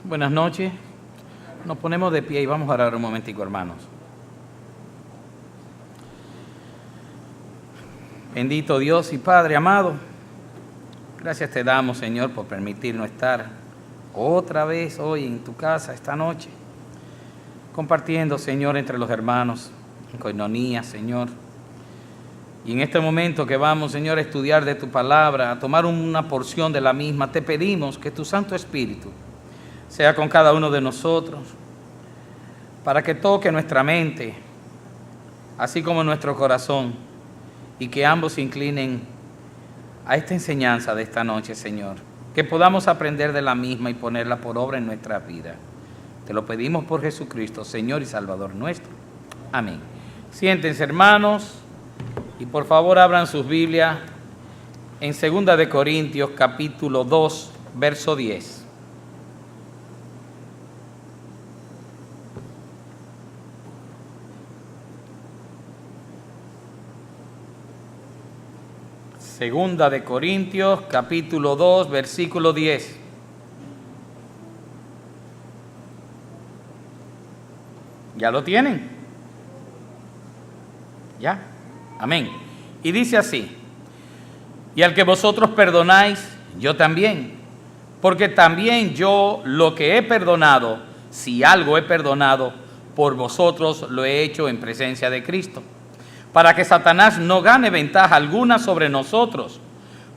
Buenas noches. Nos ponemos de pie y vamos a orar un momentico, hermanos. Bendito Dios y Padre amado, gracias te damos, Señor, por permitirnos estar otra vez hoy en tu casa, esta noche, compartiendo, Señor, entre los hermanos, en coinonía, Señor. Y en este momento que vamos, Señor, a estudiar de tu palabra, a tomar una porción de la misma, te pedimos que tu Santo Espíritu sea con cada uno de nosotros, para que toque nuestra mente, así como nuestro corazón, y que ambos se inclinen a esta enseñanza de esta noche, Señor, que podamos aprender de la misma y ponerla por obra en nuestra vida. Te lo pedimos por Jesucristo, Señor y Salvador nuestro. Amén. Siéntense, hermanos, y por favor abran sus Biblias en 2 de Corintios, capítulo 2, verso 10. Segunda de Corintios, capítulo 2, versículo 10. ¿Ya lo tienen? ¿Ya? Amén. Y dice así: y al que vosotros perdonáis, yo también, porque también yo lo que he perdonado, si algo he perdonado, por vosotros lo he hecho en presencia de Cristo, para que Satanás no gane ventaja alguna sobre nosotros,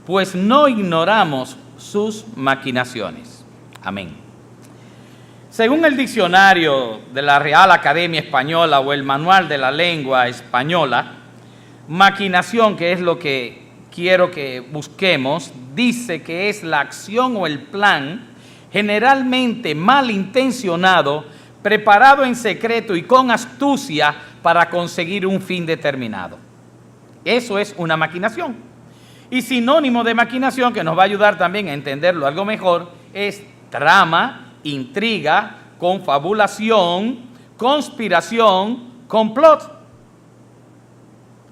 pues no ignoramos sus maquinaciones. Amén. Según el diccionario de la Real Academia Española o el Manual de la Lengua Española, maquinación, que es lo que quiero que busquemos, dice que es la acción o el plan generalmente malintencionado, preparado en secreto y con astucia para conseguir un fin determinado. Eso es una maquinación. Y sinónimo de maquinación, que nos va a ayudar también a entenderlo algo mejor, es trama, intriga, confabulación, conspiración, complot.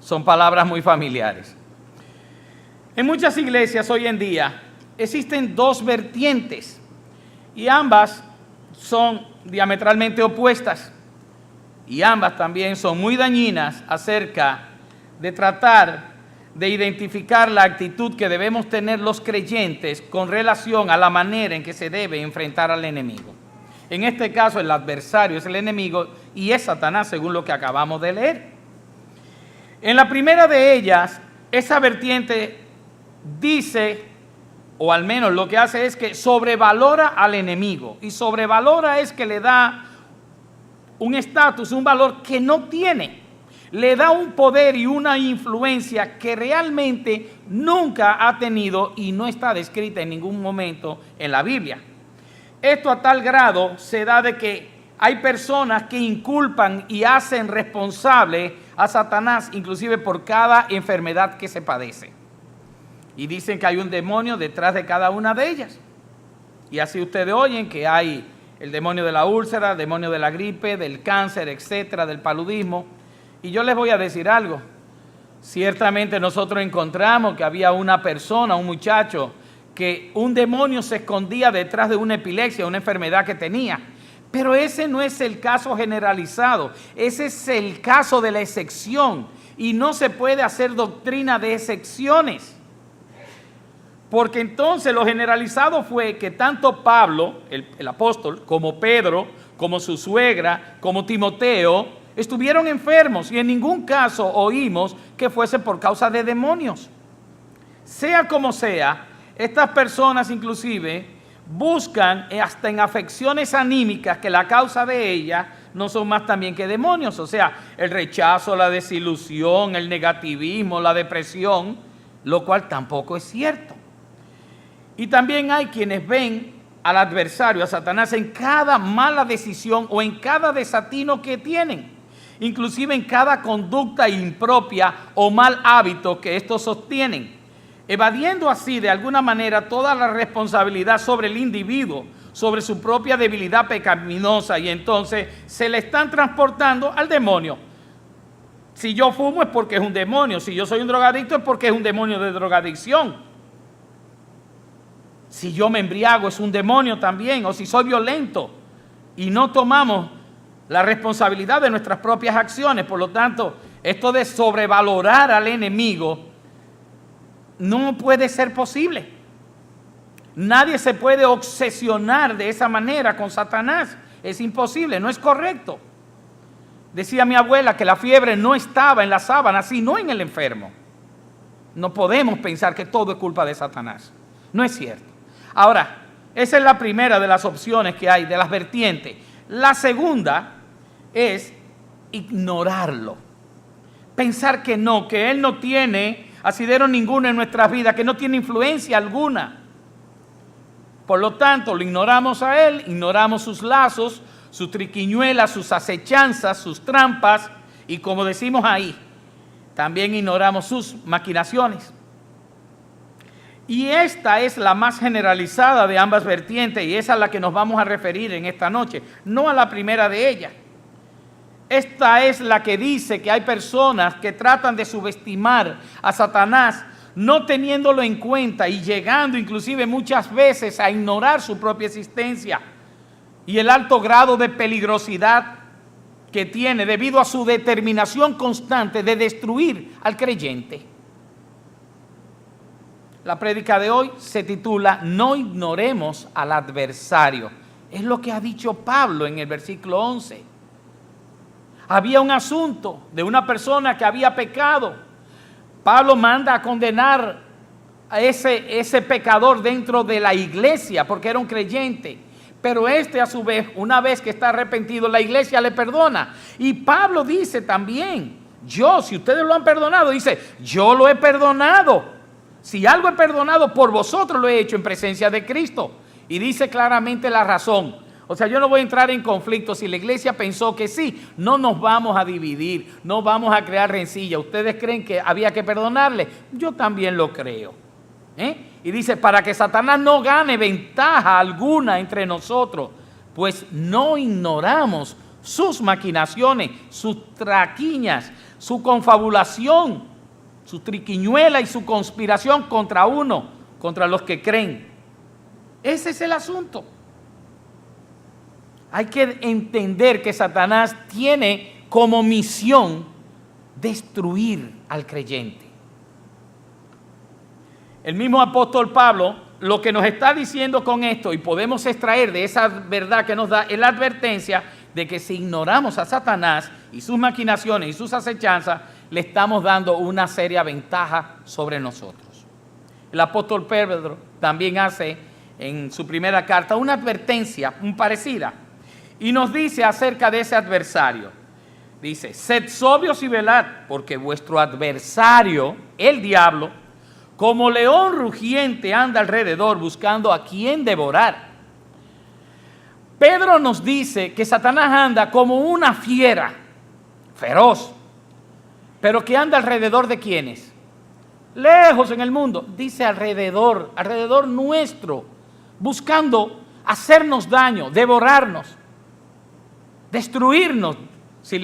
Son palabras muy familiares. En muchas iglesias hoy en día existen dos vertientes y ambas son diametralmente opuestas. Y ambas también son muy dañinas acerca de tratar de identificar la actitud que debemos tener los creyentes con relación a la manera en que se debe enfrentar al enemigo. En este caso, el adversario es el enemigo y es Satanás, según lo que acabamos de leer. En la primera de ellas, esa vertiente dice, o al menos lo que hace es que sobrevalora al enemigo. Y sobrevalora es que le da un estatus, un valor que no tiene. Le da un poder y una influencia que realmente nunca ha tenido y no está descrita en ningún momento en la Biblia. Esto a tal grado se da de que hay personas que inculpan y hacen responsable a Satanás, inclusive por cada enfermedad que se padece. Y dicen que hay un demonio detrás de cada una de ellas. Y así ustedes oyen que hay el demonio de la úlcera, el demonio de la gripe, del cáncer, etcétera, del paludismo. Y yo les voy a decir algo. Ciertamente nosotros encontramos que había una persona, un muchacho, que un demonio se escondía detrás de una epilepsia, una enfermedad que tenía. Pero ese no es el caso generalizado. Ese es el caso de la excepción. Y no se puede hacer doctrina de excepciones. Porque entonces lo generalizado fue que tanto Pablo, el apóstol, como Pedro, como su suegra, como Timoteo, estuvieron enfermos y en ningún caso oímos que fuese por causa de demonios. Sea como sea, estas personas inclusive buscan hasta en afecciones anímicas que la causa de ellas no son más también que demonios. O sea, el rechazo, la desilusión, el negativismo, la depresión, lo cual tampoco es cierto. Y también hay quienes ven al adversario, a Satanás, en cada mala decisión o en cada desatino que tienen, inclusive en cada conducta impropia o mal hábito que estos sostienen, evadiendo así de alguna manera toda la responsabilidad sobre el individuo, sobre su propia debilidad pecaminosa, y entonces se le están transportando al demonio. Si yo fumo es porque es un demonio, si yo soy un drogadicto es porque es un demonio de drogadicción. Si yo me embriago es un demonio también, o si soy violento y no tomamos la responsabilidad de nuestras propias acciones. Por lo tanto, esto de sobrevalorar al enemigo no puede ser posible. Nadie se puede obsesionar de esa manera con Satanás. Es imposible, no es correcto. Decía mi abuela que la fiebre no estaba en la sábana, sino en el enfermo. No podemos pensar que todo es culpa de Satanás. No es cierto. Ahora, esa es la primera de las opciones que hay, de las vertientes. La segunda es ignorarlo. Pensar que no, que él no tiene asidero ninguno en nuestras vidas, que no tiene influencia alguna. Por lo tanto, lo ignoramos a él, ignoramos sus lazos, sus triquiñuelas, sus acechanzas, sus trampas, y como decimos ahí, también ignoramos sus maquinaciones. Y esta es la más generalizada de ambas vertientes, y esa es a la que nos vamos a referir en esta noche, no a la primera de ellas. Esta es la que dice que hay personas que tratan de subestimar a Satanás, no teniéndolo en cuenta y llegando inclusive muchas veces a ignorar su propia existencia y el alto grado de peligrosidad que tiene debido a su determinación constante de destruir al creyente. La prédica de hoy se titula No ignoremos al adversario. Es lo que ha dicho Pablo en el versículo 11. Había un asunto de una persona que había pecado. Pablo manda a condenar a ese pecador dentro de la iglesia porque era un creyente. Pero a su vez, una vez que está arrepentido, la iglesia le perdona. Y Pablo dice también, si ustedes lo han perdonado, dice, yo lo he perdonado. Si algo he perdonado, por vosotros lo he hecho en presencia de Cristo. Y dice claramente la razón. O sea, yo no voy a entrar en conflicto. Si la iglesia pensó que sí, no nos vamos a dividir, no vamos a crear rencilla. ¿Ustedes creen que había que perdonarle? Yo también lo creo. Y dice, para que Satanás no gane ventaja alguna entre nosotros, pues no ignoramos sus maquinaciones, sus traquiñas, su confabulación, su triquiñuela y su conspiración contra los que creen. Ese es el asunto. Hay que entender que Satanás tiene como misión destruir al creyente. El mismo apóstol Pablo lo que nos está diciendo con esto, y podemos extraer de esa verdad que nos da, es la advertencia de que si ignoramos a Satanás y sus maquinaciones y sus acechanzas, le estamos dando una seria ventaja sobre nosotros. El apóstol Pedro también hace en su primera carta una advertencia parecida y nos dice acerca de ese adversario. Dice, sed sobrios y velad, porque vuestro adversario, el diablo, como león rugiente anda alrededor buscando a quien devorar. Pedro nos dice que Satanás anda como una fiera feroz, pero que anda alrededor de ¿quiénes? Lejos en el mundo, dice alrededor nuestro, buscando hacernos daño, devorarnos, destruirnos, si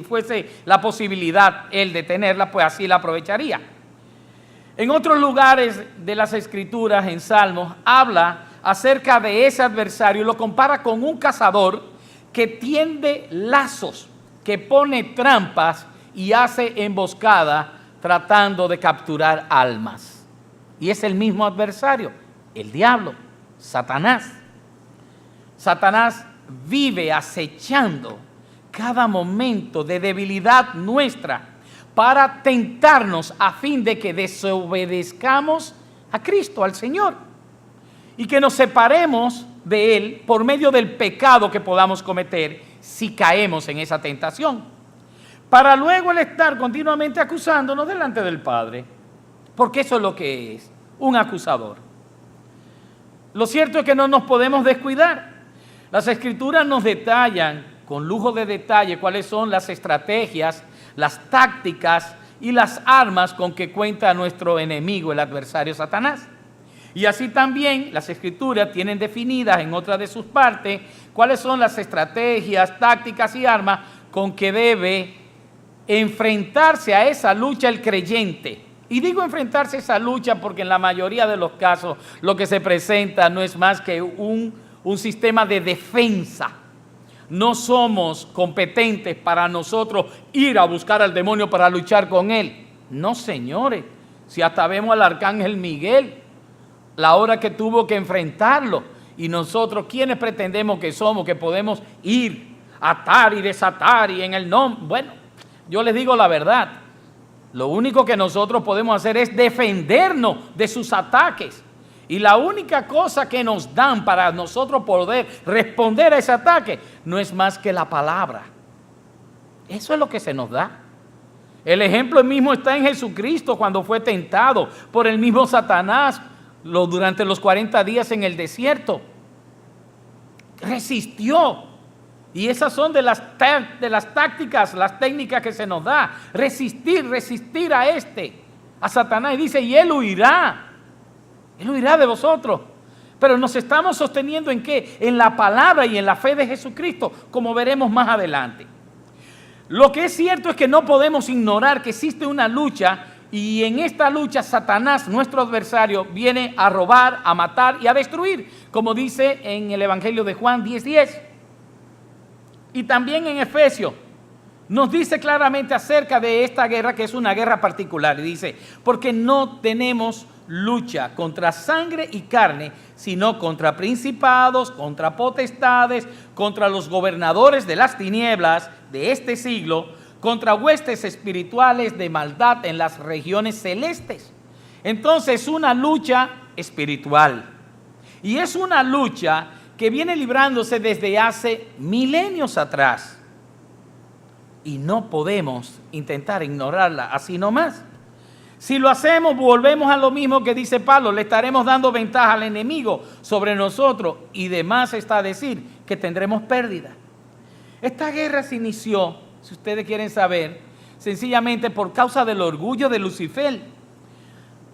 fuese la posibilidad él de tenerla, pues así la aprovecharía. En otros lugares de las Escrituras, en Salmos, habla acerca de ese adversario y lo compara con un cazador que tiende lazos, que pone trampas y hace emboscada tratando de capturar almas. Y es el mismo adversario, el diablo, Satanás. Satanás vive acechando cada momento de debilidad nuestra para tentarnos a fin de que desobedezcamos a Cristo, al Señor, y que nos separemos de Él por medio del pecado que podamos cometer si caemos en esa tentación, para luego Él estar continuamente acusándonos delante del Padre, porque eso es lo que es, un acusador. Lo cierto es que no nos podemos descuidar. Las Escrituras nos detallan con lujo de detalle cuáles son las estrategias, las tácticas y las armas con que cuenta nuestro enemigo, el adversario Satanás. Y así también las Escrituras tienen definidas en otra de sus partes cuáles son las estrategias, tácticas y armas con que debe enfrentarse a esa lucha el creyente, Y digo enfrentarse a esa lucha porque en la mayoría de los casos lo que se presenta no es más que un sistema de defensa. No somos competentes para nosotros ir a buscar al demonio para luchar con él. No, señores, si hasta vemos al arcángel Miguel, la hora que tuvo que enfrentarlo, y nosotros, ¿quiénes pretendemos que somos, que podemos ir, atar y desatar y en el nombre? Bueno, yo les digo la verdad, lo único que nosotros podemos hacer es defendernos de sus ataques. Y la única cosa que nos dan para nosotros poder responder a ese ataque no es más que la palabra. Eso es lo que se nos da. El ejemplo mismo está en Jesucristo cuando fue tentado por el mismo Satanás durante los 40 días en el desierto. Resistió. Y esas son de las tácticas, las técnicas que se nos da. Resistir a Satanás. Y dice, y él huirá. Él huirá de vosotros. Pero nos estamos sosteniendo ¿en qué? En la palabra y en la fe de Jesucristo, como veremos más adelante. Lo que es cierto es que no podemos ignorar que existe una lucha, y en esta lucha Satanás, nuestro adversario, viene a robar, a matar y a destruir, como dice en el Evangelio de Juan 10:10. Y también en Efesios nos dice claramente acerca de esta guerra, que es una guerra particular. Y dice, porque no tenemos lucha contra sangre y carne, sino contra principados, contra potestades, contra los gobernadores de las tinieblas de este siglo, contra huestes espirituales de maldad en las regiones celestes. Entonces es una lucha espiritual. Y es una lucha que viene librándose desde hace milenios atrás. Y no podemos intentar ignorarla así nomás. Si lo hacemos, volvemos a lo mismo que dice Pablo, le estaremos dando ventaja al enemigo sobre nosotros, y demás está decir que tendremos pérdida. Esta guerra se inició, si ustedes quieren saber, sencillamente por causa del orgullo de Lucifer,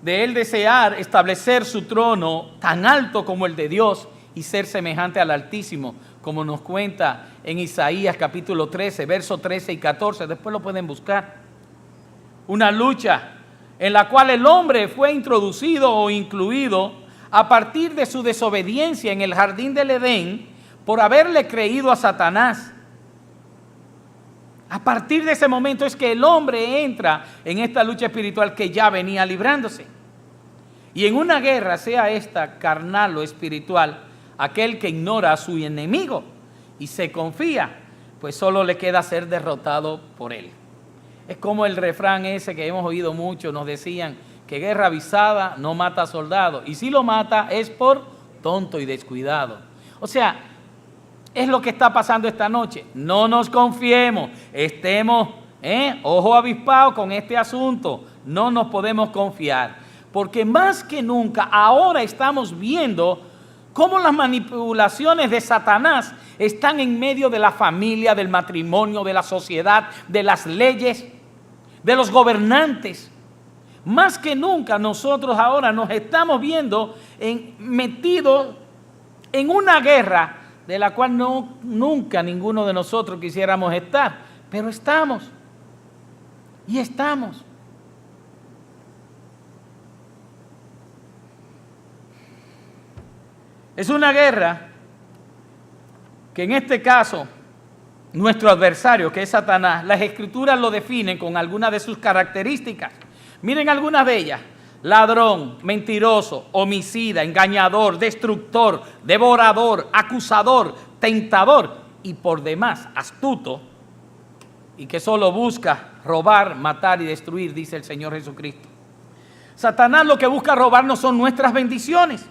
de él desear establecer su trono tan alto como el de Dios y ser semejante al Altísimo, como nos cuenta en Isaías capítulo 13, versos 13 y 14, después lo pueden buscar. Una lucha en la cual el hombre fue introducido o incluido a partir de su desobediencia en el jardín del Edén por haberle creído a Satanás. A partir de ese momento es que el hombre entra en esta lucha espiritual que ya venía librándose. Y en una guerra, sea esta carnal o espiritual, aquel que ignora a su enemigo y se confía, pues solo le queda ser derrotado por él. Es como el refrán ese que hemos oído mucho, nos decían que guerra avisada no mata soldado, y si lo mata es por tonto y descuidado. O sea, es lo que está pasando esta noche. No nos confiemos, estemos ojo avispado con este asunto, no nos podemos confiar, porque más que nunca ahora estamos viendo cómo las manipulaciones de Satanás están en medio de la familia, del matrimonio, de la sociedad, de las leyes, de los gobernantes. Más que nunca nosotros ahora nos estamos viendo metidos en una guerra de la cual nunca ninguno de nosotros quisiéramos estar, pero estamos. Y estamos. Es una guerra que en este caso nuestro adversario, que es Satanás, las Escrituras lo definen con algunas de sus características. Miren algunas de ellas: ladrón, mentiroso, homicida, engañador, destructor, devorador, acusador, tentador y por demás astuto, y que solo busca robar, matar y destruir, dice el Señor Jesucristo. Satanás lo que busca robarnos son nuestras bendiciones.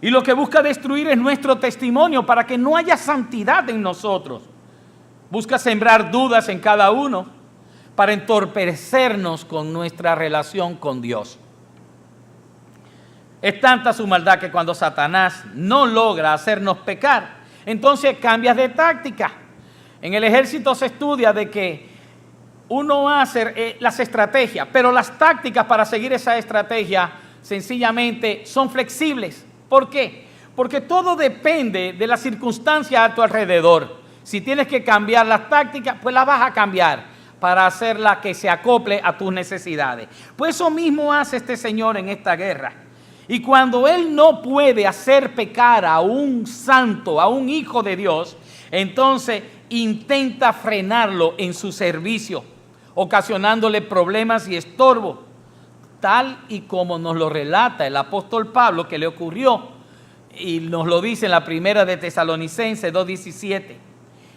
Y lo que busca destruir es nuestro testimonio para que no haya santidad en nosotros. Busca sembrar dudas en cada uno para entorpecernos con nuestra relación con Dios. Es tanta su maldad que cuando Satanás no logra hacernos pecar, entonces cambias de táctica. En el ejército se estudia de que uno hace las estrategias, pero las tácticas para seguir esa estrategia sencillamente son flexibles. ¿Por qué? Porque todo depende de las circunstancias a tu alrededor. Si tienes que cambiar las tácticas, pues las vas a cambiar para hacerla que se acople a tus necesidades. Pues eso mismo hace este señor en esta guerra. Y cuando él no puede hacer pecar a un santo, a un hijo de Dios, entonces intenta frenarlo en su servicio, ocasionándole problemas y estorbo, tal y como nos lo relata el apóstol Pablo que le ocurrió, y nos lo dice en la primera de Tesalonicenses 2:17.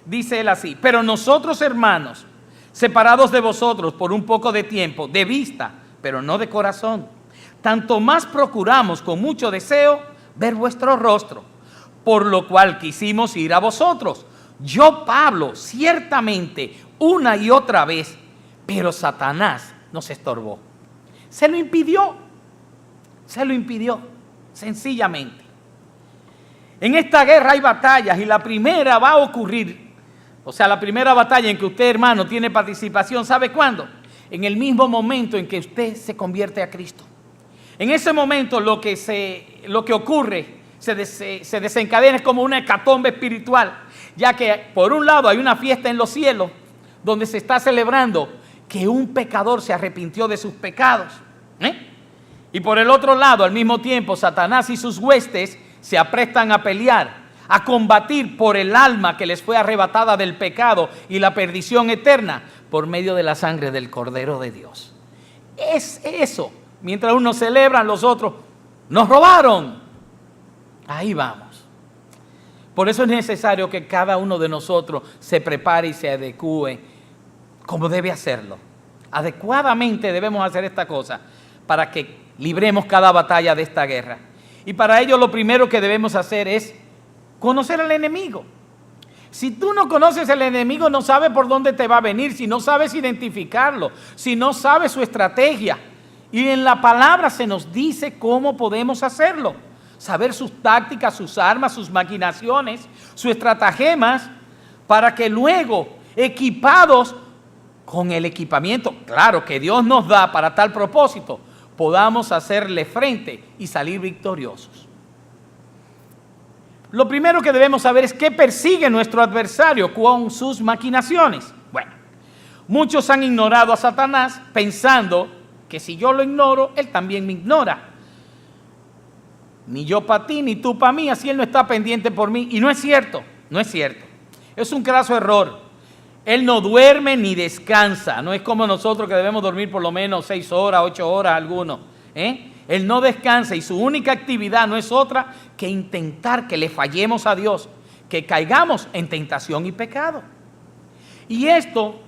Dice él así: pero nosotros, hermanos, separados de vosotros por un poco de tiempo, de vista, pero no de corazón, tanto más procuramos con mucho deseo ver vuestro rostro, por lo cual quisimos ir a vosotros. Yo, Pablo, ciertamente, una y otra vez, pero Satanás nos estorbó. Se lo impidió, sencillamente. En esta guerra hay batallas y la primera va a ocurrir, o sea, la primera batalla en que usted, hermano, tiene participación, ¿sabe cuándo? En el mismo momento en que usted se convierte a Cristo. En ese momento lo que ocurre se desencadena, es como una hecatombe espiritual, ya que por un lado hay una fiesta en los cielos donde se está celebrando que un pecador se arrepintió de sus pecados. Y por el otro lado, al mismo tiempo, Satanás y sus huestes se aprestan a pelear, a combatir por el alma que les fue arrebatada del pecado y la perdición eterna por medio de la sangre del Cordero de Dios. Es eso. Mientras unos celebran, los otros nos robaron. Ahí vamos. Por eso es necesario que cada uno de nosotros se prepare y se adecue como debe hacerlo. Adecuadamente debemos hacer esta cosa para que libremos cada batalla de esta guerra. Y para ello lo primero que debemos hacer es conocer al enemigo. Si tú no conoces al enemigo, no sabes por dónde te va a venir, si no sabes identificarlo, si no sabes su estrategia. Y en la palabra se nos dice cómo podemos hacerlo. Saber sus tácticas, sus armas, sus maquinaciones, sus estratagemas, para que luego, equipados con el equipamiento, claro, que Dios nos da para tal propósito, podamos hacerle frente y salir victoriosos. Lo primero que debemos saber es qué persigue nuestro adversario con sus maquinaciones. Bueno, muchos han ignorado a Satanás pensando que si yo lo ignoro, él también me ignora. Ni yo para ti, ni tú para mí, así él no está pendiente por mí. Y no es cierto, no es cierto. Es un graso error. Él no duerme ni descansa. No es como nosotros que debemos dormir por lo menos 6 horas, 8 horas algunos. Él no descansa y su única actividad no es otra que intentar que le fallemos a Dios, que caigamos en tentación y pecado. Y esto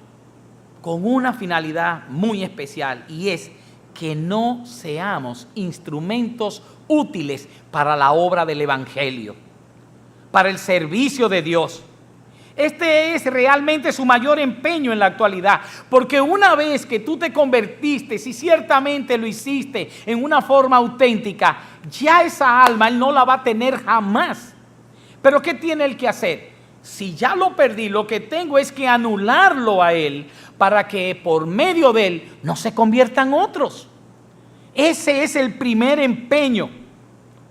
con una finalidad muy especial, y es que no seamos instrumentos útiles para la obra del Evangelio, para el servicio de Dios. Este es realmente su mayor empeño en la actualidad, porque una vez que tú te convertiste, si ciertamente lo hiciste en una forma auténtica, ya esa alma él no la va a tener jamás. Pero ¿qué tiene él que hacer? Si ya lo perdí, lo que tengo es que anularlo a él para que por medio de él no se conviertan otros. Ese es el primer empeño,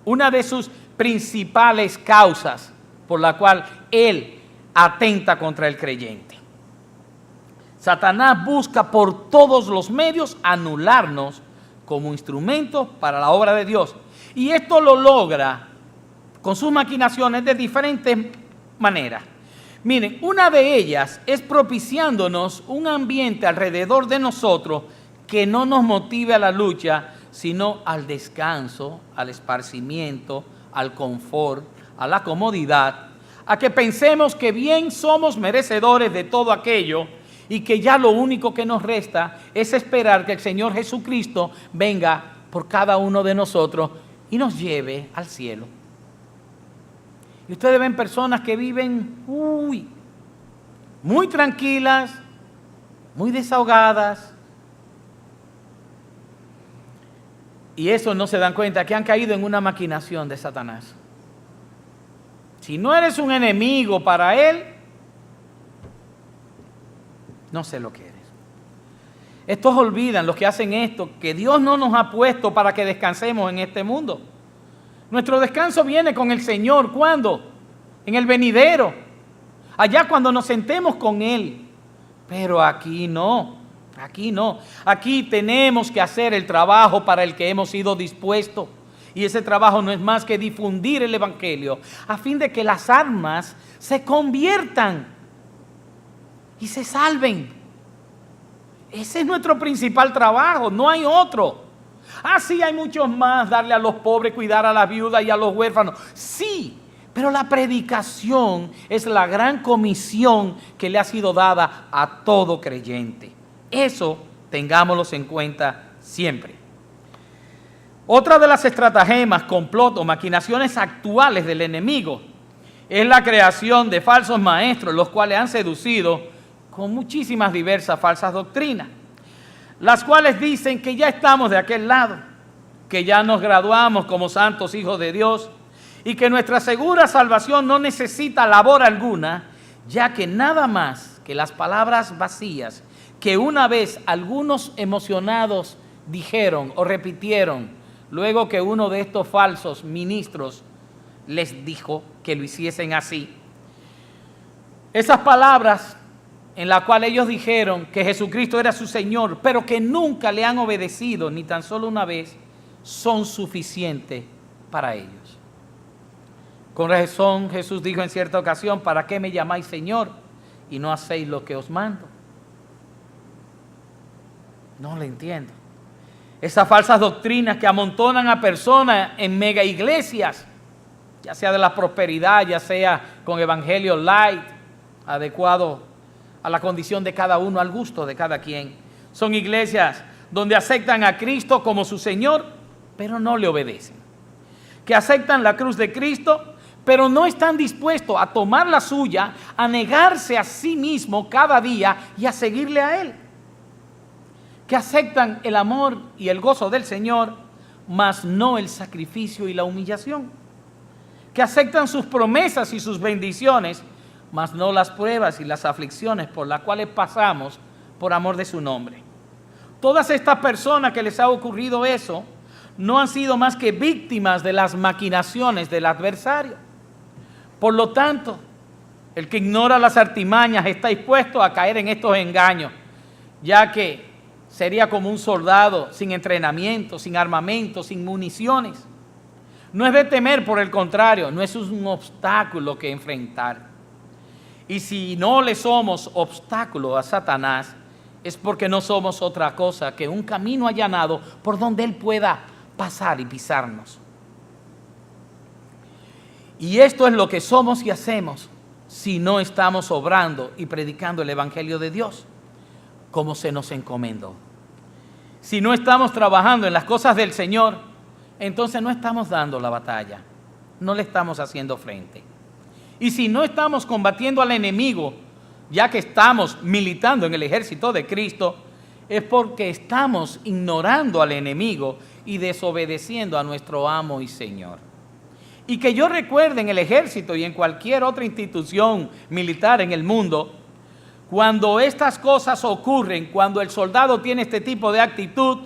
una de sus principales causas por la cual él atenta contra el creyente. Satanás busca por todos los medios anularnos como instrumentos para la obra de Dios. Y esto lo logra con sus maquinaciones de diferentes maneras. Miren, una de ellas es propiciándonos un ambiente alrededor de nosotros que no nos motive a la lucha, sino al descanso, al esparcimiento, al confort, a la comodidad, a que pensemos que bien somos merecedores de todo aquello y que ya lo único que nos resta es esperar que el Señor Jesucristo venga por cada uno de nosotros y nos lleve al cielo. Y ustedes ven personas que viven muy tranquilas, muy desahogadas, y eso no se dan cuenta que han caído en una maquinación de Satanás. Si no eres un enemigo para él, no sé lo que eres. Estos olvidan, los que hacen esto, que Dios no nos ha puesto para que descansemos en este mundo. Nuestro descanso viene con el Señor. ¿Cuándo? En el venidero. Allá cuando nos sentemos con Él Pero aquí no, aquí no. Aquí tenemos que hacer el trabajo para el que hemos sido dispuestos. Y ese trabajo no es más que difundir el Evangelio a fin de que las almas se conviertan y se salven. Ese es nuestro principal trabajo, no hay otro. Sí, hay muchos más, darle a los pobres, cuidar a las viudas y a los huérfanos. Sí, pero la predicación es la gran comisión que le ha sido dada a todo creyente. Eso tengámoslo en cuenta siempre. Otra de las estratagemas, complot o maquinaciones actuales del enemigo es la creación de falsos maestros, los cuales han seducido con muchísimas diversas falsas doctrinas, las cuales dicen que ya estamos de aquel lado, que ya nos graduamos como santos hijos de Dios y que nuestra segura salvación no necesita labor alguna, ya que nada más que las palabras vacías que una vez algunos emocionados dijeron o repitieron, luego que uno de estos falsos ministros les dijo que lo hiciesen así. Esas palabras en las cuales ellos dijeron que Jesucristo era su Señor, pero que nunca le han obedecido ni tan solo una vez, son suficientes para ellos. Con razón Jesús dijo en cierta ocasión, ¿para qué me llamáis Señor y no hacéis lo que os mando? No lo entiendo. Esas falsas doctrinas que amontonan a personas en mega iglesias, ya sea de la prosperidad, ya sea con evangelio light, adecuado a la condición de cada uno, al gusto de cada quien. Son iglesias donde aceptan a Cristo como su Señor, pero no le obedecen. Que aceptan la cruz de Cristo, pero no están dispuestos a tomar la suya, a negarse a sí mismo cada día y a seguirle a Él. Que aceptan el amor y el gozo del Señor, mas no el sacrificio y la humillación. Que aceptan sus promesas y sus bendiciones, mas no las pruebas y las aflicciones por las cuales pasamos por amor de su nombre. Todas estas personas que les ha ocurrido eso, no han sido más que víctimas de las maquinaciones del adversario. Por lo tanto, el que ignora las artimañas está dispuesto a caer en estos engaños, ya que sería como un soldado sin entrenamiento, sin armamento, sin municiones. No es de temer, por el contrario, no es un obstáculo que enfrentar. Y si no le somos obstáculo a Satanás, es porque no somos otra cosa que un camino allanado por donde él pueda pasar y pisarnos. Y esto es lo que somos y hacemos si no estamos obrando y predicando el Evangelio de Dios como se nos encomendó. Si no estamos trabajando en las cosas del Señor, entonces no estamos dando la batalla, no le estamos haciendo frente. Y si no estamos combatiendo al enemigo, ya que estamos militando en el ejército de Cristo, es porque estamos ignorando al enemigo y desobedeciendo a nuestro amo y Señor. Y que yo recuerde, en el ejército y en cualquier otra institución militar en el mundo, cuando estas cosas ocurren, cuando el soldado tiene este tipo de actitud,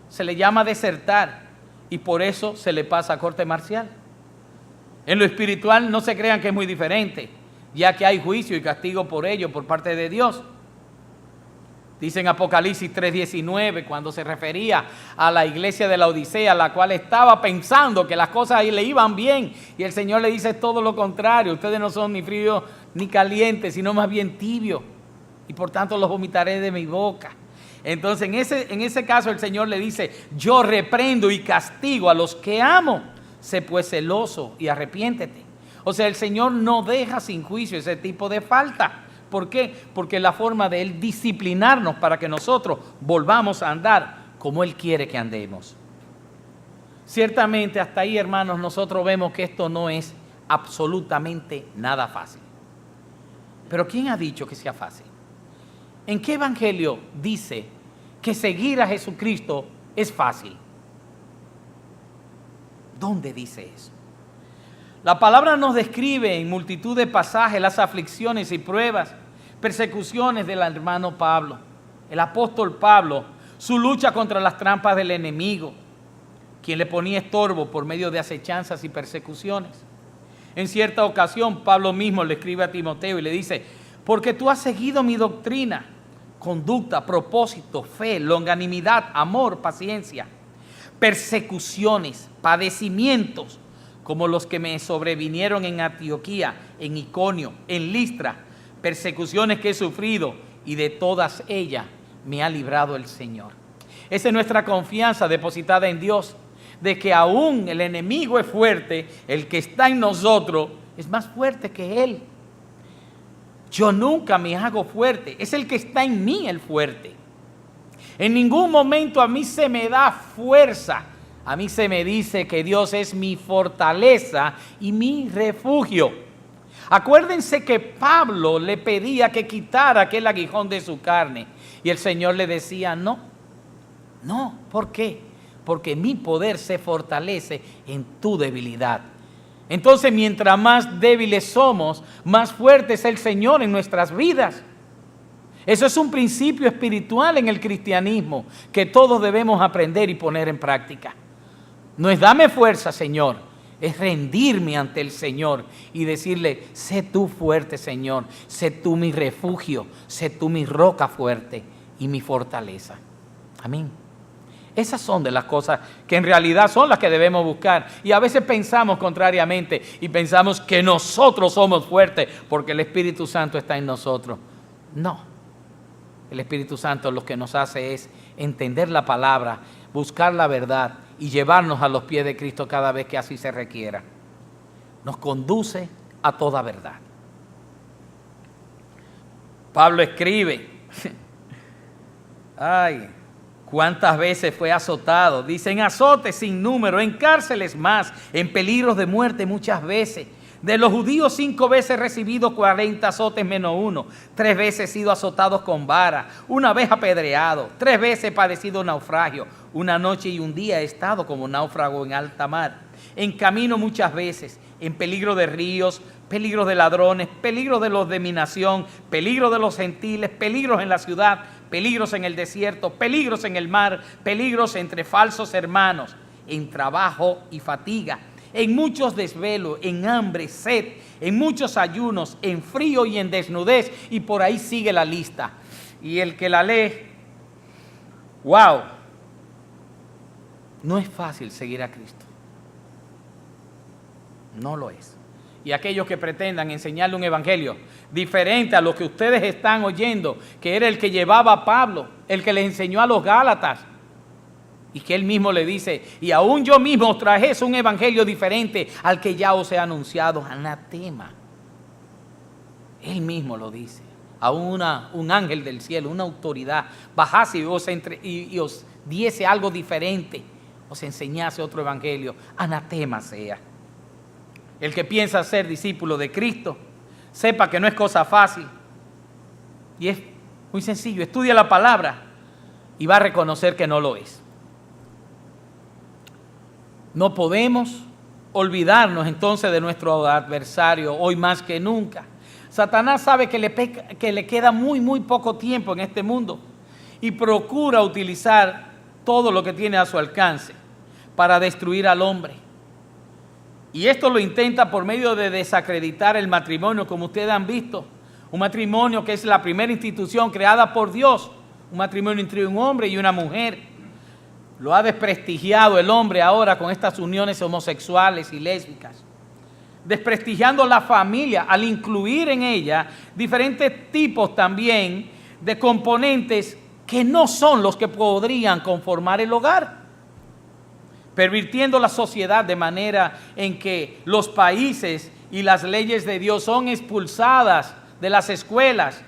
se le llama desertar y por eso se le pasa a corte marcial. En lo espiritual no se crean que es muy diferente, ya que hay juicio y castigo por ello por parte de Dios. Dice en Apocalipsis 3:19, cuando se refería a la iglesia de la Odisea, la cual estaba pensando que las cosas ahí le iban bien, y el Señor le dice todo lo contrario: ustedes no son ni fríos ni calientes, sino más bien tibios, y por tanto los vomitaré de mi boca. Entonces en ese caso el Señor le dice: yo reprendo y castigo a los que amo, sé pues celoso y arrepiéntete. O sea, el Señor no deja sin juicio ese tipo de falta. ¿Por qué? Porque es la forma de Él disciplinarnos para que nosotros volvamos a andar como Él quiere que andemos. Ciertamente hasta ahí, hermanos, nosotros vemos que esto no es absolutamente nada fácil. Pero ¿quién ha dicho que sea fácil? ¿En qué evangelio dice que seguir a Jesucristo es fácil? ¿Dónde dice eso? La palabra nos describe en multitud de pasajes las aflicciones y pruebas, persecuciones del hermano Pablo, el apóstol Pablo, su lucha contra las trampas del enemigo, quien le ponía estorbo por medio de acechanzas y persecuciones. En cierta ocasión, Pablo mismo le escribe a Timoteo y le dice: porque tú has seguido mi doctrina, conducta, propósito, fe, longanimidad, amor, paciencia, persecuciones, padecimientos, como los que me sobrevinieron en Antioquía, en Iconio, en Listra, persecuciones que he sufrido, y de todas ellas me ha librado el Señor. Esa es nuestra confianza depositada en Dios, de que aún el enemigo es fuerte, el que está en nosotros es más fuerte que él. Yo nunca me hago fuerte, es el que está en mí el fuerte. En ningún momento a mí se me da fuerza. A mí se me dice que Dios es mi fortaleza y mi refugio. Acuérdense que Pablo le pedía que quitara aquel aguijón de su carne y el Señor le decía no. ¿Por qué? Porque mi poder se fortalece en tu debilidad. Entonces, mientras más débiles somos, más fuerte es el Señor en nuestras vidas. Eso es un principio espiritual en el cristianismo que todos debemos aprender y poner en práctica. No es dame fuerza, Señor, es rendirme ante el Señor y decirle, sé tú fuerte, Señor, sé tú mi refugio, sé tú mi roca fuerte y mi fortaleza. Amén. Esas son de las cosas que en realidad son las que debemos buscar. Y a veces pensamos contrariamente y pensamos que nosotros somos fuertes porque el Espíritu Santo está en nosotros. No, el Espíritu Santo lo que nos hace es entender la palabra, buscar la verdad y llevarnos a los pies de Cristo cada vez que así se requiera. Nos conduce a toda verdad. Pablo escribe, cuántas veces fue azotado. Dice, en azotes sin número, en cárceles más, en peligros de muerte muchas veces. De los judíos 5 veces he recibido 40 azotes menos 1. 3 veces he sido azotado con vara. 1 vez apedreado. 3 veces he padecido naufragio. 1 noche y 1 día he estado como náufrago en alta mar. En camino muchas veces, en peligro de ríos, peligros de ladrones, peligros de los de mi nación, peligros de los gentiles, peligros en la ciudad, peligros en el desierto, peligros en el mar, peligros entre falsos hermanos, en trabajo y fatiga, en muchos desvelos, en hambre, sed, en muchos ayunos, en frío y en desnudez, y por ahí sigue la lista. Y el que la lee, wow, no es fácil seguir a Cristo. No lo es. Y aquellos que pretendan enseñarle un evangelio diferente a lo que ustedes están oyendo, que era el que llevaba a Pablo, el que le enseñó a los Gálatas, y que él mismo le dice, y aún yo mismo os traje un evangelio diferente al que ya os he anunciado, anatema. Él mismo lo dice. Aún un ángel del cielo, una autoridad, bajase y os diese algo diferente, os enseñase otro evangelio, anatema sea. El que piensa ser discípulo de Cristo, sepa que no es cosa fácil. Y es muy sencillo, estudia la palabra y va a reconocer que no lo es. No podemos olvidarnos entonces de nuestro adversario hoy más que nunca. Satanás sabe que le queda muy poco tiempo en este mundo y procura utilizar todo lo que tiene a su alcance para destruir al hombre. Y esto lo intenta por medio de desacreditar el matrimonio, como ustedes han visto. Un matrimonio que es la primera institución creada por Dios. Un matrimonio entre un hombre y una mujer. Lo ha desprestigiado el hombre ahora con estas uniones homosexuales y lésbicas. Desprestigiando la familia al incluir en ella diferentes tipos también de componentes que no son los que podrían conformar el hogar. Pervirtiendo la sociedad de manera en que los países y las leyes de Dios son expulsadas de las escuelas,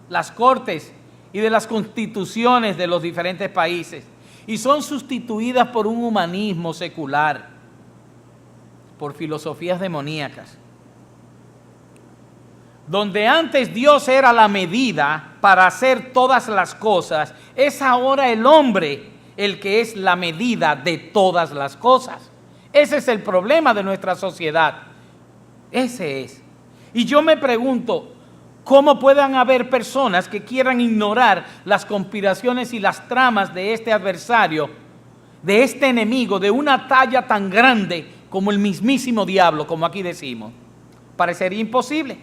las cortes y de las constituciones de los diferentes países y son sustituidas por un humanismo secular, por filosofías demoníacas. Donde antes Dios era la medida para hacer todas las cosas, es ahora el hombre el que es la medida de todas las cosas. Ese es el problema de nuestra sociedad. Ese es. Y yo me pregunto, ¿cómo puedan haber personas que quieran ignorar las conspiraciones y las tramas de este adversario, de este enemigo, de una talla tan grande como el mismísimo diablo, como aquí decimos? Parecería imposible.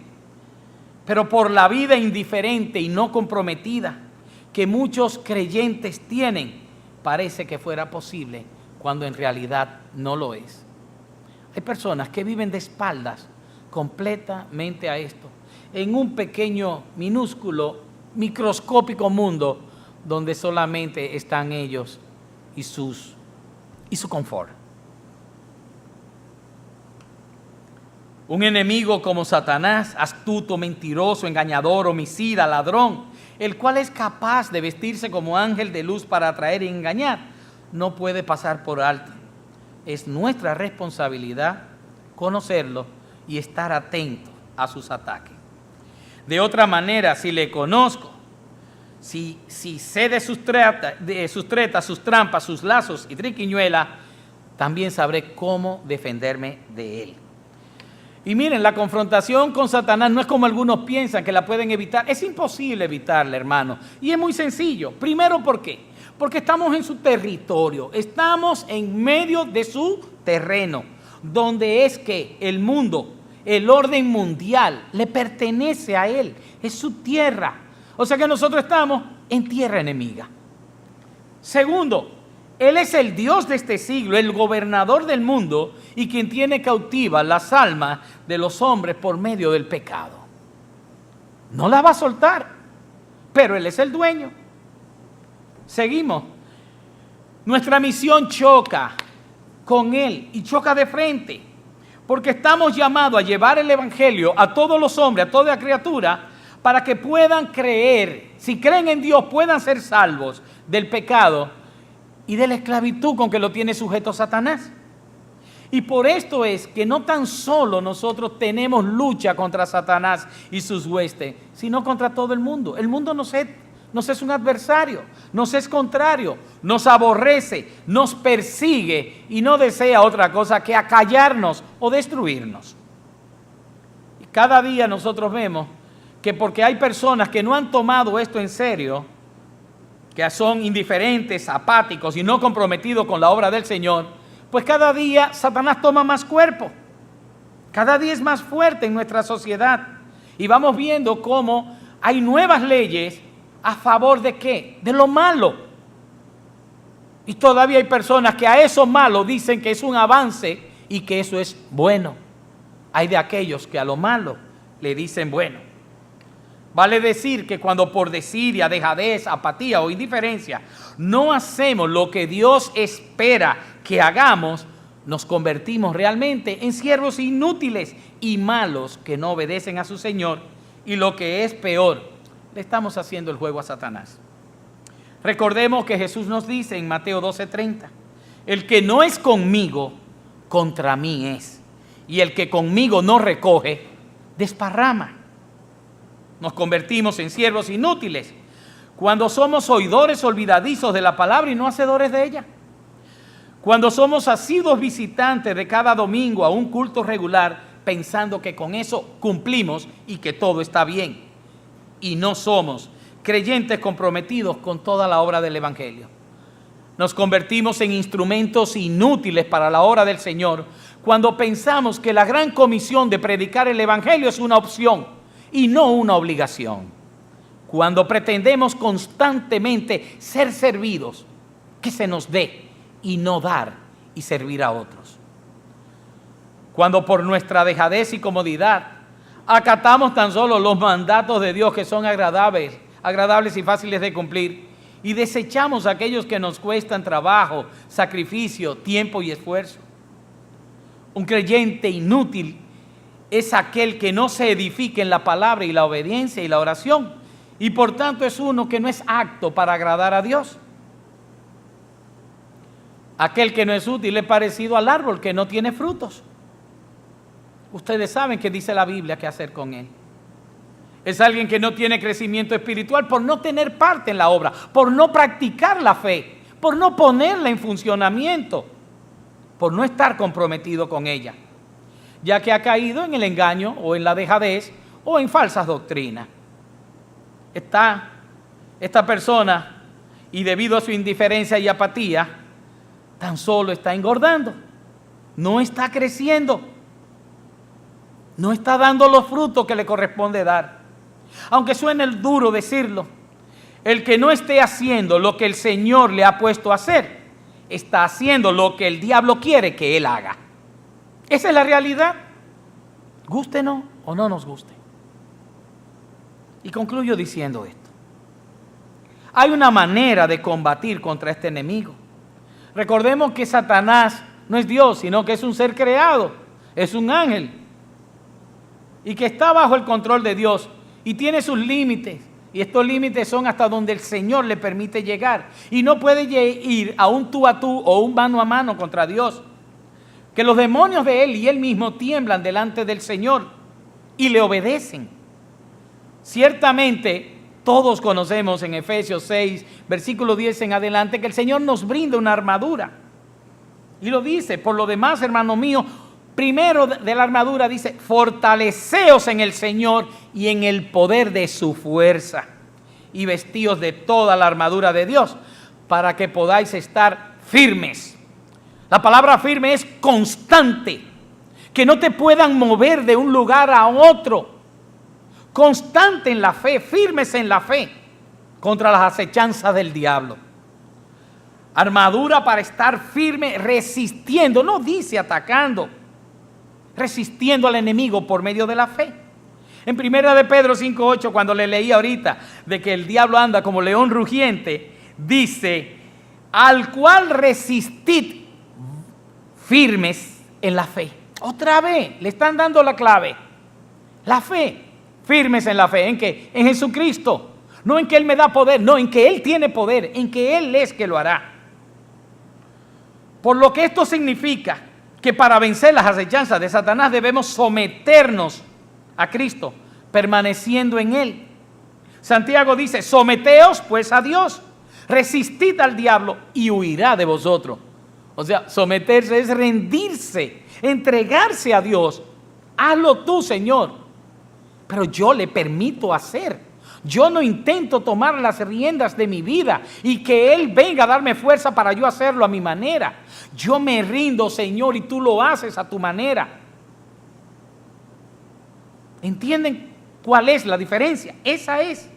Pero por la vida indiferente y no comprometida que muchos creyentes tienen parece que fuera posible cuando en realidad no lo es. Hay personas que viven de espaldas completamente a esto, en un pequeño, minúsculo, microscópico mundo donde solamente están ellos y su confort. Un enemigo como Satanás, astuto, mentiroso, engañador, homicida, ladrón, el cual es capaz de vestirse como ángel de luz para atraer y engañar, no puede pasar por alto. Es nuestra responsabilidad conocerlo y estar atento a sus ataques. De otra manera, si le conozco, si sé de sus tretas, sus trampas, sus lazos y triquiñuelas, también sabré cómo defenderme de él. Y miren, la confrontación con Satanás no es como algunos piensan que la pueden evitar. Es imposible evitarla, hermano. Y es muy sencillo. Primero, ¿por qué? Porque estamos en su territorio. Estamos en medio de su terreno, donde es que el mundo, el orden mundial, le pertenece a él. Es su tierra. O sea que nosotros estamos en tierra enemiga. Segundo, él es el Dios de este siglo, el gobernador del mundo y quien tiene cautivas las almas de los hombres por medio del pecado. No las va a soltar, pero Él es el dueño. Seguimos. Nuestra misión choca con Él y choca de frente, porque estamos llamados a llevar el Evangelio a todos los hombres, a toda criatura, para que puedan creer, si creen en Dios, puedan ser salvos del pecado y de la esclavitud con que lo tiene sujeto Satanás. Y por esto es que no tan solo nosotros tenemos lucha contra Satanás y sus huestes, sino contra todo el mundo. El mundo nos es un adversario, nos es contrario, nos aborrece, nos persigue y no desea otra cosa que acallarnos o destruirnos. Y cada día nosotros vemos que porque hay personas que no han tomado esto en serio, que son indiferentes, apáticos y no comprometidos con la obra del Señor, pues cada día Satanás toma más cuerpo. Cada día es más fuerte en nuestra sociedad. Y vamos viendo cómo hay nuevas leyes a favor de ¿qué? De lo malo. Y todavía hay personas que a eso malo dicen que es un avance y que eso es bueno. Hay de aquellos que a lo malo le dicen bueno. Vale decir que cuando por desidia, dejadez, apatía o indiferencia no hacemos lo que Dios espera que hagamos, nos convertimos realmente en siervos inútiles y malos que no obedecen a su Señor y lo que es peor, le estamos haciendo el juego a Satanás. Recordemos que Jesús nos dice en Mateo 12:30, el que no es conmigo, contra mí es, y el que conmigo no recoge, desparrama. Nos convertimos en siervos inútiles cuando somos oidores olvidadizos de la palabra y no hacedores de ella. Cuando somos asiduos visitantes de cada domingo a un culto regular pensando que con eso cumplimos y que todo está bien. Y no somos creyentes comprometidos con toda la obra del Evangelio. Nos convertimos en instrumentos inútiles para la obra del Señor cuando pensamos que la gran comisión de predicar el Evangelio es una opción y no una obligación. Cuando pretendemos constantemente ser servidos, que se nos dé y no dar y servir a otros. Cuando por nuestra dejadez y comodidad acatamos tan solo los mandatos de Dios que son agradables y fáciles de cumplir y desechamos aquellos que nos cuestan trabajo, sacrificio, tiempo y esfuerzo. Un creyente inútil es aquel que no se edifica en la palabra y la obediencia y la oración, y por tanto es uno que no es apto para agradar a Dios. Aquel que no es útil es parecido al árbol que no tiene frutos. Ustedes saben qué dice la Biblia qué hacer con él. Es alguien que no tiene crecimiento espiritual por no tener parte en la obra, por no practicar la fe, por no ponerla en funcionamiento, por no estar comprometido con ella, ya que ha caído en el engaño o en la dejadez o en falsas doctrinas. Esta persona, y debido a su indiferencia y apatía, tan solo está engordando, no está creciendo, no está dando los frutos que le corresponde dar. Aunque suene duro decirlo, el que no esté haciendo lo que el Señor le ha puesto a hacer, está haciendo lo que el diablo quiere que él haga. Esa es la realidad, gústenos o no nos guste. Y concluyo diciendo esto. Hay una manera de combatir contra este enemigo. Recordemos que Satanás no es Dios, sino que es un ser creado, es un ángel, y que está bajo el control de Dios y tiene sus límites. Y estos límites son hasta donde el Señor le permite llegar. Y no puede ir a un tú a tú o un mano a mano contra Dios. Que los demonios de él y él mismo tiemblan delante del Señor y le obedecen. Ciertamente, todos conocemos en Efesios 6, versículo 10 en adelante, que el Señor nos brinda una armadura. Y lo dice, por lo demás, hermano mío, primero de la armadura dice, fortaleceos en el Señor y en el poder de su fuerza, y vestíos de toda la armadura de Dios, para que podáis estar firmes. La palabra firme es constante, que no te puedan mover de un lugar a otro. Constante en la fe, firmes en la fe, contra las acechanzas del diablo. Armadura para estar firme, resistiendo, no dice atacando, resistiendo al enemigo por medio de la fe. En 1 de Pedro 5:8, cuando le leí ahorita de que el diablo anda como león rugiente, dice, al cual resistid firmes en la fe. Otra vez, le están dando la clave. La fe, firmes en la fe. ¿En qué? En Jesucristo. No en que Él me da poder, no, en que Él tiene poder, en que Él es que lo hará. Por lo que esto significa que para vencer las acechanzas de Satanás debemos someternos a Cristo, permaneciendo en Él. Santiago dice, someteos pues a Dios, resistid al diablo y huirá de vosotros. O sea, someterse es rendirse, entregarse a Dios. Hazlo tú, Señor, pero yo le permito hacer. Yo no intento tomar las riendas de mi vida y que Él venga a darme fuerza para yo hacerlo a mi manera. Yo me rindo, Señor, y tú lo haces a tu manera. ¿Entienden cuál es la diferencia? Esa es.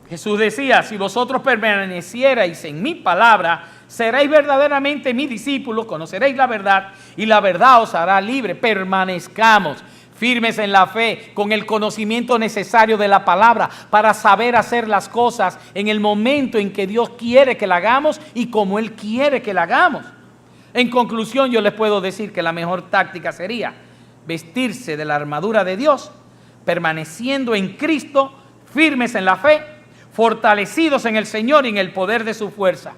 Jesús decía, si vosotros permanecierais en mi palabra, seréis verdaderamente mis discípulos, conoceréis la verdad y la verdad os hará libre. Permanezcamos firmes en la fe, con el conocimiento necesario de la palabra para saber hacer las cosas en el momento en que Dios quiere que la hagamos y como Él quiere que la hagamos. En conclusión, yo les puedo decir que la mejor táctica sería vestirse de la armadura de Dios, permaneciendo en Cristo, firmes en la fe, fortalecidos en el Señor y en el poder de su fuerza,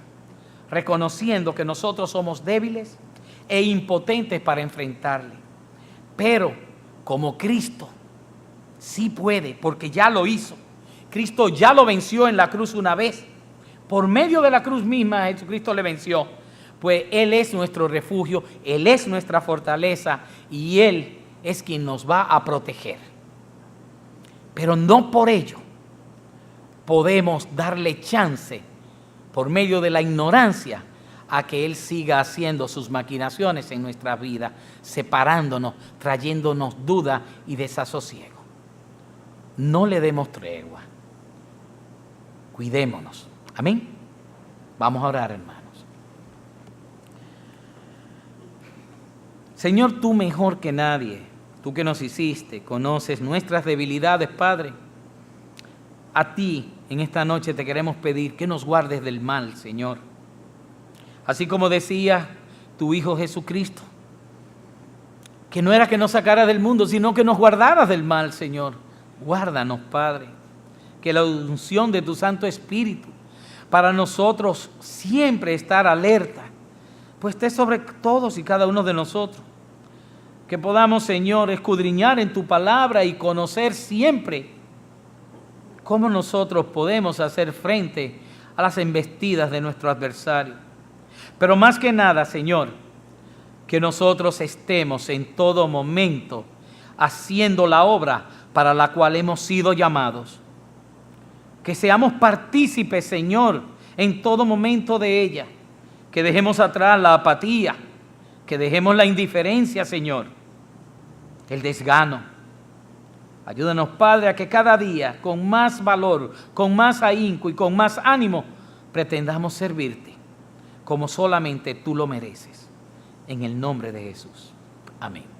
reconociendo que nosotros somos débiles e impotentes para enfrentarle. Pero como Cristo sí puede, porque ya lo hizo. Cristo ya lo venció en la cruz una vez. Por medio de la cruz misma, Jesucristo le venció. Pues Él es nuestro refugio, Él es nuestra fortaleza y Él es quien nos va a proteger. Pero no por ello podemos darle chance, por medio de la ignorancia, a que Él siga haciendo sus maquinaciones en nuestra vida, separándonos, trayéndonos duda y desasosiego. No le demos tregua. Cuidémonos. Amén. Vamos a orar, hermanos. Señor, tú mejor que nadie, tú que nos hiciste, conoces nuestras debilidades, Padre. A ti en esta noche te queremos pedir que nos guardes del mal, Señor. Así como decía tu Hijo Jesucristo, que no era que nos sacara del mundo, sino que nos guardaras del mal, Señor. Guárdanos, Padre, que la unción de tu Santo Espíritu, para nosotros siempre estar alerta, pues esté sobre todos y cada uno de nosotros. Que podamos, Señor, escudriñar en tu palabra y conocer siempre cómo nosotros podemos hacer frente a las embestidas de nuestro adversario. Pero más que nada, Señor, que nosotros estemos en todo momento haciendo la obra para la cual hemos sido llamados. Que seamos partícipes, Señor, en todo momento de ella. Que dejemos atrás la apatía, que dejemos la indiferencia, Señor, el desgano. Ayúdanos, Padre, a que cada día, con más valor, con más ahínco y con más ánimo, pretendamos servirte como solamente tú lo mereces. En el nombre de Jesús. Amén.